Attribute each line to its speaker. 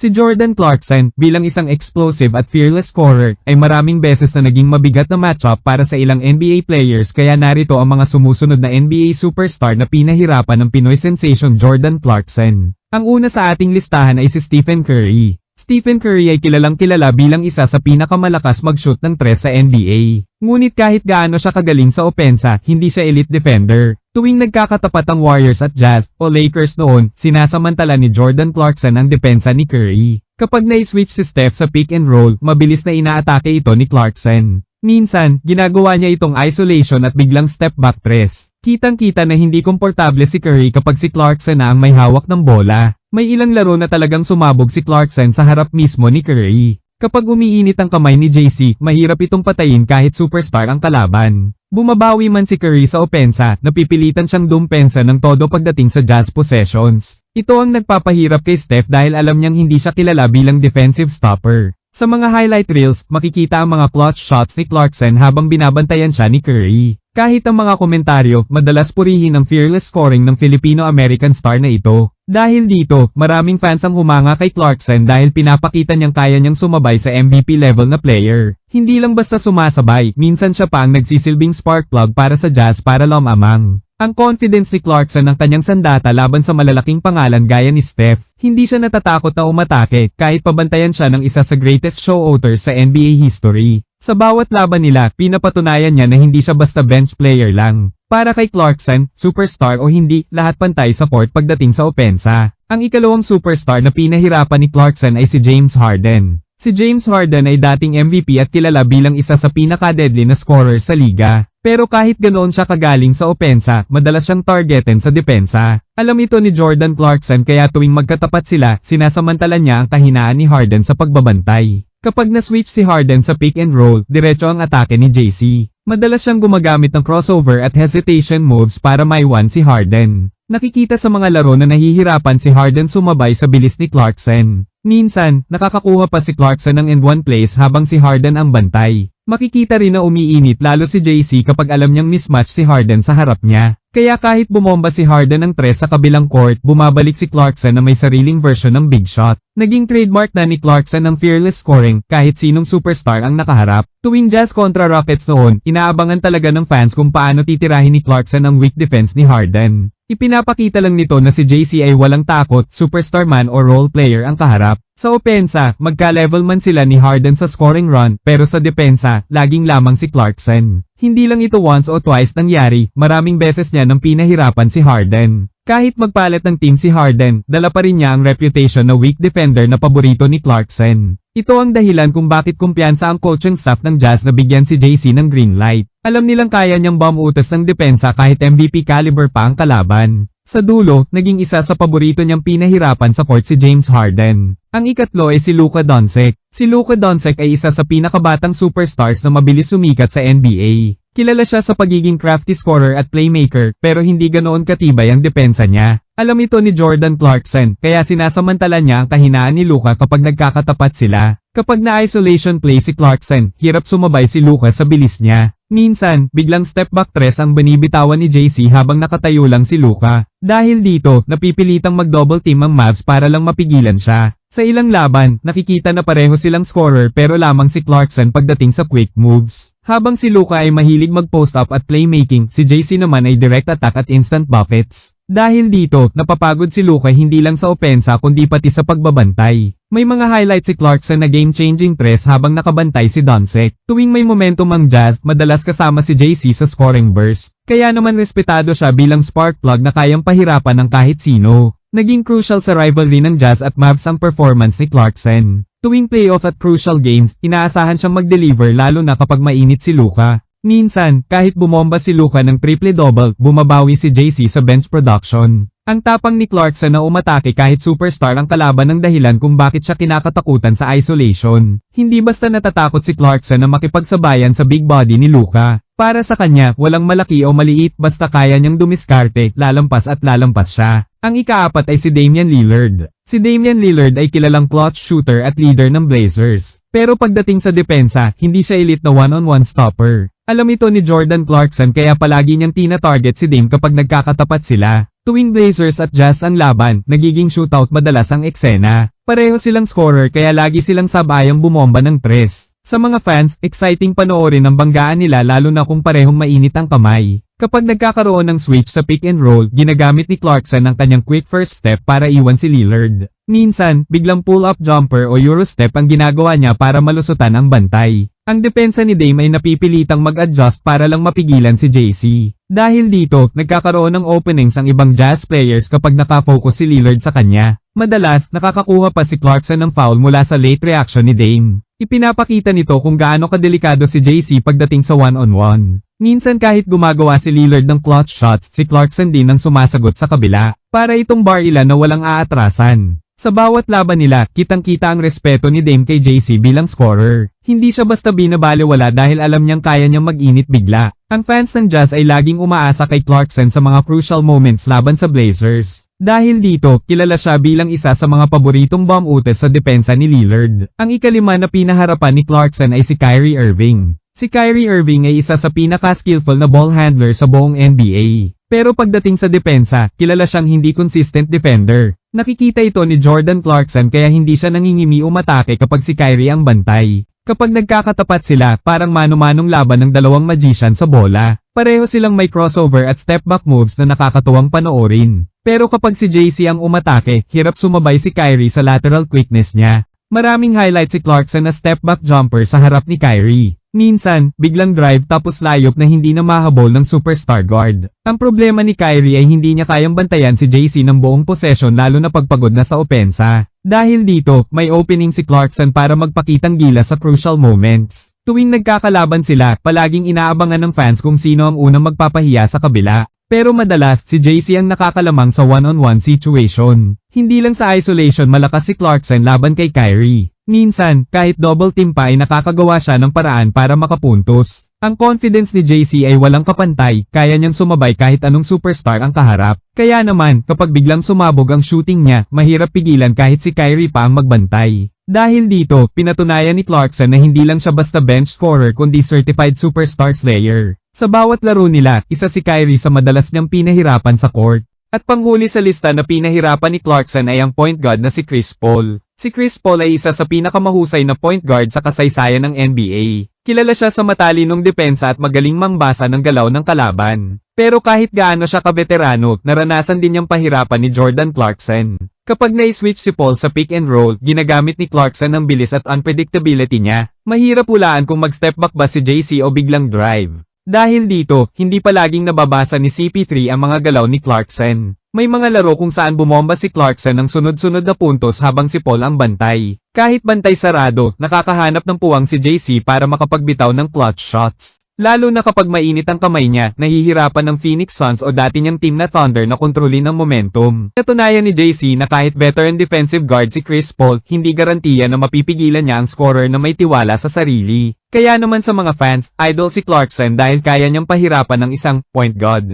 Speaker 1: Si Jordan Clarkson, bilang isang explosive at fearless scorer, ay maraming beses na naging mabigat na matchup para sa ilang NBA players kaya narito ang mga sumusunod na NBA superstar na pinahirapan ng Pinoy sensation Jordan Clarkson. Ang una sa ating listahan ay si Stephen Curry. Stephen Curry ay kilalang-kilala bilang isa sa pinakamalakas mag-shoot ng 3 sa NBA. Ngunit kahit gaano siya kagaling sa opensa, hindi siya elite defender. Tuwing nagkakatapat ang Warriors at Jazz o Lakers noon, sinasamantala ni Jordan Clarkson ang depensa ni Curry. Kapag na-switch si Steph sa pick and roll, mabilis na inaatake ito ni Clarkson. Minsan, ginagawa niya itong isolation at biglang step back press. Kitang-kita na hindi komportable si Curry kapag si Clarkson na ang may hawak ng bola. May ilang laro na talagang sumabog si Clarkson sa harap mismo ni Curry. Kapag umiinit ang kamay ni JC, mahirap itong patayin kahit superstar ang kalaban. Bumabawi man si Curry sa opensa, napipilitan siyang dumpensa ng todo pagdating sa Jazz possessions. Ito ang nagpapahirap kay Steph dahil alam niyang hindi siya kilala bilang defensive stopper. Sa mga highlight reels, makikita ang mga clutch shots ni Clarkson habang binabantayan siya ni Curry. Kahit ang mga komentaryo, madalas purihin ang fearless scoring ng Filipino-American star na ito. Dahil dito, maraming fans ang humanga kay Clarkson dahil pinapakita niyang kaya niyang sumabay sa MVP level na player. Hindi lang basta sumasabay, minsan siya pa ang nagsisilbing spark plug para sa Jazz para lumamang. Ang confidence ni Clarkson ng kanyang sandata laban sa malalaking pangalan gaya ni Steph. Hindi siya natatakot na umatake kahit pabantayan siya ng isa sa greatest show-outers sa NBA history. Sa bawat laban nila, pinapatunayan niya na hindi siya basta bench player lang. Para kay Clarkson, superstar o hindi, lahat pantay sa court pagdating sa opensa. Ang ikalawang superstar na pinahirapan ni Clarkson ay si James Harden. Si James Harden ay dating MVP at kilala bilang isa sa pinaka-deadly na scorer sa liga. Pero kahit ganoon siya kagaling sa opensa, madalas siyang targetin sa depensa. Alam ito ni Jordan Clarkson kaya tuwing magkatapat sila, sinasamantala niya ang kahinaan ni Harden sa pagbabantay. Kapag na-switch si Harden sa pick and roll, diretso ang atake ni JC. Madalas siyang gumagamit ng crossover at hesitation moves para maiwan si Harden. Nakikita sa mga laro na nahihirapan si Harden sumabay sa bilis ni Clarkson. Minsan, nakakakuha pa si Clarkson ng end-one plays habang si Harden ang bantay. Makikita rin na umiinit lalo si JC kapag alam niyang mismatch si Harden sa harap niya. Kaya kahit bumomba si Harden ng 3 sa kabilang court, bumabalik si Clarkson na may sariling version ng big shot. Naging trademark na ni Clarkson ang fearless scoring kahit sinong superstar ang nakaharap. Tuwing Jazz kontra Rockets noon, inaabangan talaga ng fans kung paano titirahin ni Clarkson ang weak defense ni Harden. Ipinapakita lang nito na si JC ay walang takot, superstar man o role player ang kaharap. Sa opensa, magka-level man sila ni Harden sa scoring run, pero sa depensa, laging lamang si Clarkson. Hindi lang ito once o twice nangyari, maraming beses niya nang pinahirapan si Harden. Kahit magpalit ng team si Harden, dala pa rin niya ang reputation na weak defender na paborito ni Clarkson. Ito ang dahilan kung bakit kumpiyansa ang coaching staff ng Jazz na bigyan si JC ng green light. Alam nilang kaya niyang bamuutas ng depensa kahit MVP caliber pa ang kalaban. Sa dulo, naging isa sa paborito niyang pinahirapan sa court si James Harden. Ang ikatlo ay si Luka Doncic. Si Luka Doncic ay isa sa pinakabatang superstars na mabilis sumikat sa NBA. Kilala siya sa pagiging crafty scorer at playmaker, pero hindi ganoon katibay ang depensa niya. Alam ito ni Jordan Clarkson, kaya sinasamantala niya ang kahinaan ni Luka kapag nagkakatapat sila. Kapag na-isolation play si Clarkson, hirap sumabay si Luka sa bilis niya. Minsan, biglang step back tres ang binibitawan ni JC habang nakatayo lang si Luka. Dahil dito, napipilitang mag-double team ang Mavs para lang mapigilan siya. Sa ilang laban, nakikita na pareho silang scorer pero lamang si Clarkson pagdating sa quick moves. Habang si Luka ay mahilig mag-post up at playmaking, si JC naman ay direct attack at instant buckets. Dahil dito, napapagod si Luka hindi lang sa opensa kundi pati sa pagbabantay. May mga highlights si Clarkson na game-changing press habang nakabantay si Doncic. Tuwing may momentum ang Jazz, madalas kasama si JC sa scoring burst. Kaya naman respetado siya bilang spark plug na kayang pahirapan ng kahit sino. Naging crucial sa rivalry ng Jazz at Mavs ang performance ni Clarkson. Tuwing playoff at crucial games, inaasahan siyang mag-deliver lalo na kapag mainit si Luka. Minsan, kahit bumomba si Luka ng triple-double, bumabawi si JC sa bench production. Ang tapang ni Clarkson na umatake kahit superstar ang kalaban ng dahilan kung bakit siya kinakatakutan sa isolation. Hindi basta natatakot si Clarkson na makipagsabayan sa big body ni Luka. Para sa kanya, walang malaki o maliit basta kaya niyang dumiskarte, lalampas at lalampas siya. Ang ikaapat ay si Damian Lillard. Si Damian Lillard ay kilalang clutch shooter at leader ng Blazers. Pero pagdating sa depensa, hindi siya elite na one-on-one stopper. Alam ito ni Jordan Clarkson kaya palagi niyang tina-target si Dame kapag nagkakatapat sila. Tuwing Blazers at Jazz ang laban, nagiging shootout madalas ang eksena. Pareho silang scorer kaya lagi silang sabayang bumomba ng tres. Sa mga fans, exciting panoorin ang banggaan nila lalo na kung parehong mainit ang kamay. Kapag nagkakaroon ng switch sa pick and roll, ginagamit ni Clarkson ang kanyang quick first step para iwan si Lillard. Minsan, biglang pull-up jumper o Eurostep ang ginagawa niya para malusutan ang bantay. Ang depensa ni Dame ay napipilitang mag-adjust para lang mapigilan si JC. Dahil dito, nagkakaroon ng openings ang ibang Jazz players kapag nakafocus si Lillard sa kanya. Madalas, nakakakuha pa si Clarkson ng foul mula sa late reaction ni Dame. Ipinapakita nito kung gaano kadelikado si JC pagdating sa one-on-one. Minsan kahit gumagawa si Lillard ng clutch shots, si Clarkson din ang sumasagot sa kabila. Para itong bar ilan na walang aatrasan. Sa bawat laban nila, kitang-kita ang respeto ni Dame kay JC bilang scorer. Hindi siya basta binabaliwala dahil alam niyang kaya niyang mag-init bigla. Ang fans ng Jazz ay laging umaasa kay Clarkson sa mga crucial moments laban sa Blazers. Dahil dito, kilala siya bilang isa sa mga paboritong bomb utes sa depensa ni Lillard. Ang ikalima na pinaharapan ni Clarkson ay si Kyrie Irving. Si Kyrie Irving ay isa sa pinaka-skillful na ball handler sa buong NBA. Pero pagdating sa depensa, kilala siyang hindi consistent defender. Nakikita ito ni Jordan Clarkson kaya hindi siya nangingimi umatake kapag si Kyrie ang bantay. Kapag nagkakatapat sila, parang mano-manong laban ng dalawang magician sa bola. Pareho silang may crossover at step-back moves na nakakatuwang panoorin. Pero kapag si JC ang umatake, hirap sumabay si Kyrie sa lateral quickness niya. Maraming highlight si Clarkson na step-back jumper sa harap ni Kyrie. Minsan, biglang drive tapos layop na hindi na mahabol ng superstar guard. Ang problema ni Kyrie ay hindi niya kayang bantayan si JC ng buong possession lalo na pagpagod na sa opensa. Dahil dito, may opening si Clarkson para magpakitang gilas sa crucial moments. Tuwing nagkakalaban sila, palaging inaabangan ng fans kung sino ang unang magpapahiya sa kabila. Pero madalas, si JC ang nakakalamang sa one-on-one situation. Hindi lang sa isolation malakas si Clarkson laban kay Kyrie. Minsan, kahit double team pa ay nakakagawa siya ng paraan para makapuntos. Ang confidence ni JC ay walang kapantay, kaya niyang sumabay kahit anong superstar ang kaharap. Kaya naman, kapag biglang sumabog ang shooting niya, mahirap pigilan kahit si Kyrie pa ang magbantay. Dahil dito, pinatunayan ni Clarkson na hindi lang siya basta bench scorer kundi certified superstar slayer. Sa bawat laro nila, isa si Kyrie sa madalas niyang pinahirapan sa court. At panghuli sa lista na pinahirapan ni Clarkson ay ang point guard na si Chris Paul. Si Chris Paul ay isa sa pinakamahusay na point guard sa kasaysayan ng NBA. Kilala siya sa matalinong depensa at magaling mangbasa ng galaw ng kalaban. Pero kahit gaano siya kabeterano, naranasan din niyang pahirapan ni Jordan Clarkson. Kapag na-switch si Paul sa pick and roll, ginagamit ni Clarkson ang bilis at unpredictability niya. Mahirap hulaan kung mag-step back ba si JC o biglang drive. Dahil dito, hindi palaging nababasa ni CP3 ang mga galaw ni Clarkson. May mga laro kung saan bumomba si Clarkson ng sunod-sunod na puntos habang si Paul ang bantay. Kahit bantay sarado, nakakahanap ng puwang si JC para makapagbitaw ng clutch shots. Lalo na kapag mainit ang kamay niya, nahihirapan ng Phoenix Suns o dati niyang team na Thunder na kontrolin ang momentum. Natunayan ni JC na kahit veteran defensive guard si Chris Paul, hindi garantiya na mapipigilan niya ang scorer na may tiwala sa sarili. Kaya naman sa mga fans, idol si Clarkson dahil kaya niyang pahirapan ng isang point guard.